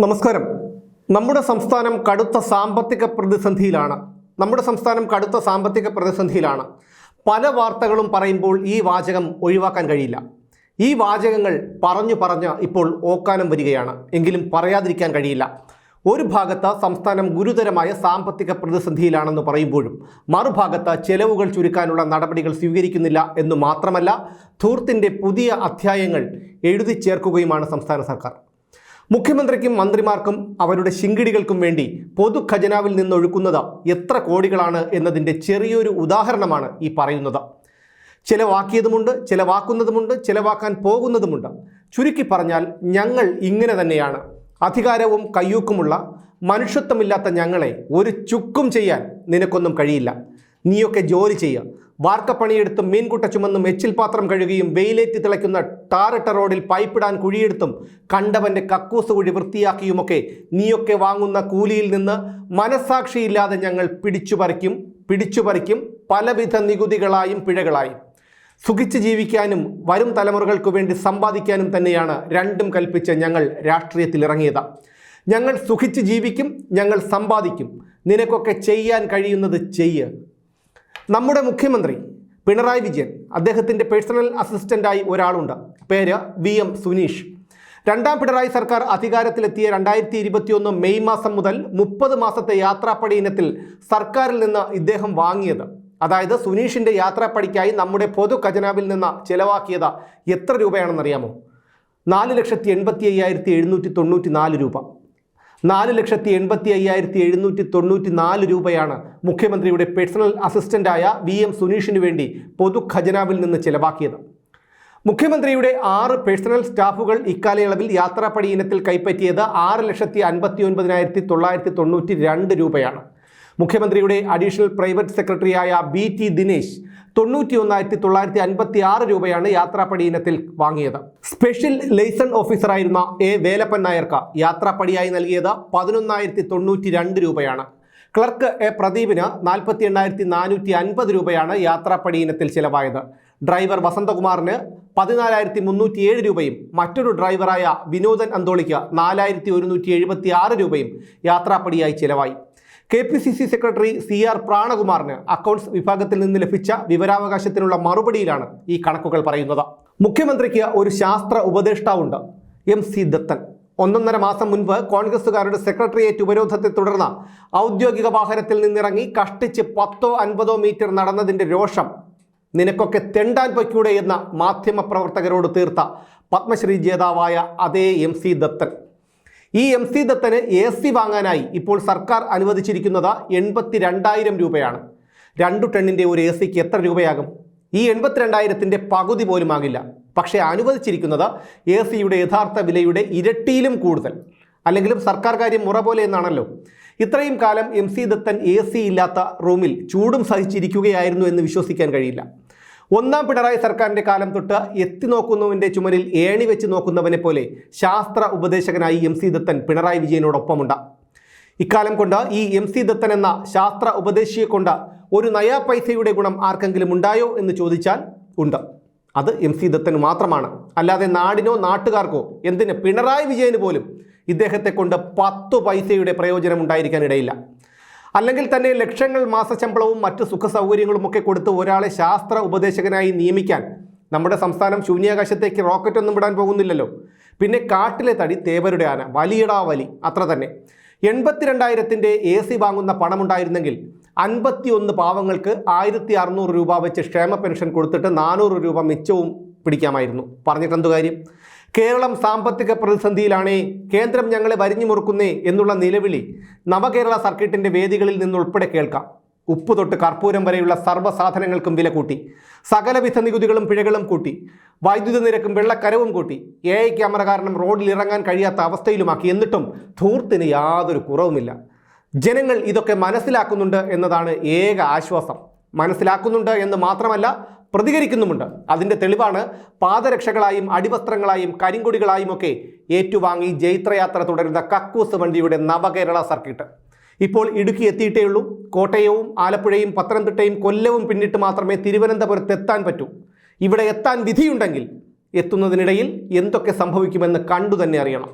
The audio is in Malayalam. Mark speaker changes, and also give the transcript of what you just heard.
Speaker 1: നമസ്കാരം. നമ്മുടെ സംസ്ഥാനം കടുത്ത സാമ്പത്തിക പ്രതിസന്ധിയിലാണ്. പല വാർത്തകളും പറയുമ്പോൾ ഈ വാചകം ഒഴിവാക്കാൻ കഴിയില്ല. ഈ വാചകങ്ങൾ പറഞ്ഞ് ഇപ്പോൾ ഓക്കാനം വരികയാണ്. എങ്കിലും പറയാതിരിക്കാൻ കഴിയില്ല. ഒരു ഭാഗത്ത് സംസ്ഥാനം ഗുരുതരമായ സാമ്പത്തിക പ്രതിസന്ധിയിലാണെന്ന് പറയുമ്പോഴും മറുഭാഗത്ത് ചെലവുകൾ ചുരുക്കാനുള്ള നടപടികൾ സ്വീകരിക്കുന്നില്ല എന്ന് മാത്രമല്ല, ധൂർത്തിൻ്റെ പുതിയ അധ്യായങ്ങൾ എഴുതി ചേർക്കുകയുമാണ് സംസ്ഥാന സർക്കാർ. മുഖ്യമന്ത്രിക്കും മന്ത്രിമാർക്കും അവരുടെ ശിങ്കിടികൾക്കും വേണ്ടി പൊതു ഖജനാവിൽ നിന്നൊഴുക്കുന്നത് എത്ര കോടികളാണ് എന്നതിൻ്റെ ചെറിയൊരു ഉദാഹരണമാണ് ഈ പറയുന്നത്. ചിലവാക്കിയതുമുണ്ട്, ചിലവാക്കുന്നതുമുണ്ട്, ചിലവാക്കാൻ പോകുന്നതുമുണ്ട്. ചുരുക്കി പറഞ്ഞാൽ ഞങ്ങൾ ഇങ്ങനെ തന്നെയാണ്. അധികാരവും കയ്യൂക്കുമുള്ള മനുഷ്യത്വമില്ലാത്ത ഞങ്ങളെ ഒരു ചുക്കും ചെയ്യാൻ നിനക്കൊന്നും കഴിയില്ല. നീയൊക്കെ ജോലി ചെയ്യുക. വാർക്കപ്പണിയെടുത്തും മീൻകുട്ട ചുമന്നും എച്ചിൽ പാത്രം കഴുകിയും വെയിലേറ്റ് തിളയ്ക്കുന്ന ടാറിട്ട റോഡിൽ പൈപ്പിടാൻ കുഴിയെടുത്തും കണ്ടവൻ്റെ കക്കൂസ് കുഴി വൃത്തിയാക്കിയുമൊക്കെ നീയൊക്കെ വാങ്ങുന്ന കൂലിയിൽ നിന്ന് മനസ്സാക്ഷിയില്ലാതെ ഞങ്ങൾ പിടിച്ചുപറിക്കും പലവിധ നികുതികളായും പിഴകളായും. സുഖിച്ച് ജീവിക്കാനും വരും തലമുറകൾക്ക് വേണ്ടി സമ്പാദിക്കാനും തന്നെയാണ് രണ്ടും കൽപ്പിച്ച് ഞങ്ങൾ രാഷ്ട്രീയത്തിലിറങ്ങിയത്. ഞങ്ങൾ സുഖിച്ച് ജീവിക്കും, ഞങ്ങൾ സമ്പാദിക്കും. നിനക്കൊക്കെ ചെയ്യാൻ കഴിയുന്നത് ചെയ്യ്. നമ്മുടെ മുഖ്യമന്ത്രി പിണറായി വിജയൻ, അദ്ദേഹത്തിൻ്റെ പേഴ്സണൽ അസിസ്റ്റൻ്റായി ഒരാളുണ്ട്. പേര് VM സുനീഷ്. രണ്ടാം പിണറായി സർക്കാർ അധികാരത്തിലെത്തിയ 2021 മെയ് മാസം മുതൽ 30 മാസത്തെ യാത്രാപ്പടി ഇനത്തിൽ സർക്കാരിൽ നിന്ന് ഇദ്ദേഹം വാങ്ങിയത്, അതായത് സുനീഷിൻ്റെ യാത്രാപ്പടിക്കായി നമ്മുടെ പൊതു ഖജനാവിൽ നിന്ന് ചെലവാക്കിയത് എത്ര രൂപയാണെന്നറിയാമോ? 4,85,794 രൂപ. 4,85,794 രൂപയാണ് മുഖ്യമന്ത്രിയുടെ പേഴ്സണൽ അസിസ്റ്റൻ്റായ VM സുനീഷിന് വേണ്ടി പൊതു ഖജനാവിൽ നിന്ന് ചെലവാക്കിയത്. മുഖ്യമന്ത്രിയുടെ 6 പേഴ്സണൽ സ്റ്റാഫുകൾ ഇക്കാലയളവിൽ യാത്രാപ്പടി ഇനത്തിൽ കൈപ്പറ്റിയത് 6,59,992 രൂപയാണ്. മുഖ്യമന്ത്രിയുടെ അഡീഷണൽ പ്രൈവറ്റ് സെക്രട്ടറിയായ BT ദിനേശ് 91,956 രൂപയാണ് യാത്രാപ്പടി ഇനത്തിൽ വാങ്ങിയത്. സ്പെഷ്യൽ ലെയ്സൺ ഓഫീസറായിരുന്ന വേലപ്പൻ നായർക്ക് യാത്രാപ്പടിയായി നൽകിയത് 11,092 രൂപയാണ്. ക്ലർക്ക് പ്രദീപിന് 48,450 രൂപയാണ് യാത്രാപ്പടി ഇനത്തിൽ ചിലവായത്. ഡ്രൈവർ വസന്തകുമാറിന് 14,307 രൂപയും മറ്റൊരു ഡ്രൈവറായ വിനോദൻ അന്തോളിക്ക് 4,176 രൂപയും യാത്രാപ്പടിയായി ചിലവായി. KPCC സെക്രട്ടറി CR പ്രാണകുമാറിന് അക്കൗണ്ട്സ് വിഭാഗത്തിൽ നിന്ന് ലഭിച്ച വിവരാവകാശത്തിനുള്ള മറുപടിയിലാണ് ഈ കണക്കുകൾ പറയുന്നത്. മുഖ്യമന്ത്രിക്ക് ഒരു ശാസ്ത്ര ഉപദേഷ്ടാവുണ്ട്, MC ദത്തൻ. 1.5 മാസം മുൻപ് കോൺഗ്രസുകാരുടെ സെക്രട്ടേറിയറ്റ് ഉപരോധത്തെ തുടർന്ന് ഔദ്യോഗിക വാഹനത്തിൽ നിന്നിറങ്ങി കഷ്ടിച്ച് 10-50 മീറ്റർ നടന്നതിൻ്റെ രോഷം നിനക്കൊക്കെ തെണ്ടാൻ പൊയ്ക്കൂടെ എന്ന മാധ്യമപ്രവർത്തകരോട് തീർത്ത പത്മശ്രീ ജേതാവായ അതേ MC ദത്തൻ. ഈ MC ദത്തന് AC വാങ്ങാനായി ഇപ്പോൾ സർക്കാർ അനുവദിച്ചിരിക്കുന്നത് 82,000 രൂപയാണ്. 2 ടണ്ണിൻ്റെ ഒരു ACക്ക് എത്ര രൂപയാകും? ഈ 82,000ൻ്റെ പകുതി പോലും ആകില്ല. പക്ഷേ അനുവദിച്ചിരിക്കുന്നത് ACയുടെ യഥാർത്ഥ വിലയുടെ ഇരട്ടിയിലും കൂടുതൽ. അല്ലെങ്കിലും സർക്കാർ കാര്യം മുറ പോലെ എന്നാണല്ലോ. ഇത്രയും കാലം MC ദത്തൻ AC ഇല്ലാത്ത റൂമിൽ ചൂടും സഹിച്ചിരിക്കുകയായിരുന്നു എന്ന് വിശ്വസിക്കാൻ കഴിയില്ല. ഒന്നാം പിണറായി സർക്കാരിൻ്റെ കാലം തൊട്ട് എത്തി നോക്കുന്നവൻ്റെ ചുമലിൽ ഏണി വെച്ച് നോക്കുന്നവനെ പോലെ ശാസ്ത്ര ഉപദേശകനായി MC ദത്തൻ പിണറായി വിജയനോടൊപ്പമുണ്ട്. ഇക്കാലം കൊണ്ട് ഈ MC ദത്തൻ എന്ന ശാസ്ത്ര ഉപദേശിയെ കൊണ്ട് ഒരു നയാ പൈസയുടെ ഗുണം ആർക്കെങ്കിലും ഉണ്ടായോ എന്ന് ചോദിച്ചാൽ ഉണ്ട്. അത് MC ദത്തന് മാത്രമാണ്. അല്ലാതെ നാടിനോ നാട്ടുകാർക്കോ, എന്തിന് പിണറായി വിജയന് പോലും ഇദ്ദേഹത്തെ കൊണ്ട് 10 പൈസയുടെ പ്രയോജനം ഉണ്ടായിരിക്കാനിടയില്ല. അല്ലെങ്കിൽ തന്നെ ലക്ഷങ്ങൾ മാസശമ്പളവും മറ്റ് സുഖ സൗകര്യങ്ങളും ഒക്കെ കൊടുത്ത് ഒരാളെ ശാസ്ത്ര ഉപദേശകനായി നിയമിക്കാൻ നമ്മുടെ സംസ്ഥാനം ശൂന്യാകാശത്തേക്ക് റോക്കറ്റൊന്നും വിടാൻ പോകുന്നില്ലല്ലോ. പിന്നെ കാട്ടിലെ തടി തേവരുടെ ആന, വലിയടാ വലി, അത്ര തന്നെ. 82,000ൻ്റെ AC വാങ്ങുന്ന പണമുണ്ടായിരുന്നെങ്കിൽ 51 പാവങ്ങൾക്ക് 1,600 രൂപ വെച്ച് ക്ഷേമ പെൻഷൻ കൊടുത്തിട്ട് 400 രൂപ മിച്ചവും പിടിക്കാമായിരുന്നു. പറഞ്ഞിട്ടെന്തു കാര്യം? കേരളം സാമ്പത്തിക പ്രതിസന്ധിയിലാണേ, കേന്ദ്രം ഞങ്ങളെ വരിഞ്ഞു മുറുക്കുന്നേ എന്നുള്ള നിലവിളി നവകേരള സർക്കിട്ടിൻ്റെ വേദികളിൽ നിന്നുൾപ്പെടെ കേൾക്കാം. ഉപ്പ് തൊട്ട് കർപ്പൂരം വരെയുള്ള സർവ്വസാധനങ്ങൾക്കും വില കൂട്ടി, സകലവിധ നികുതികളും പിഴകളും കൂട്ടി, വൈദ്യുതി നിരക്കും വെള്ളക്കരവും കൂട്ടി, AI ക്യാമറ കാരണം റോഡിൽ ഇറങ്ങാൻ കഴിയാത്ത അവസ്ഥയിലുമാക്കി. എന്നിട്ടും ധൂർത്തിന് യാതൊരു കുറവുമില്ല. ജനങ്ങൾ ഇതൊക്കെ മനസ്സിലാക്കുന്നുണ്ട് എന്നതാണ് ഏക ആശ്വാസം. മനസ്സിലാക്കുന്നുണ്ട് എന്ന് മാത്രമല്ല, പ്രതികരിക്കുന്നുമുണ്ട്. അതിൻ്റെ തെളിവാണ് പാദരക്ഷകളായും അടിവസ്ത്രങ്ങളായും കരിങ്കൊടികളായും ഒക്കെ ഏറ്റുവാങ്ങി ജൈത്രയാത്ര തുടരുന്ന കക്കൂസ് വണ്ടിയുടെ നവകേരള സർക്കിട്ട്. ഇപ്പോൾ ഇടുക്കി എത്തിയിട്ടേയുള്ളൂ. കോട്ടയവും ആലപ്പുഴയും പത്തനംതിട്ടയും കൊല്ലവും പിന്നിട്ട് മാത്രമേ തിരുവനന്തപുരത്ത് എത്താൻ പറ്റൂ. ഇവിടെ എത്താൻ വിധിയുണ്ടെങ്കിൽ എത്തുന്നതിനിടയിൽ എന്തൊക്കെ സംഭവിക്കുമെന്ന് കണ്ടു തന്നെ അറിയണം.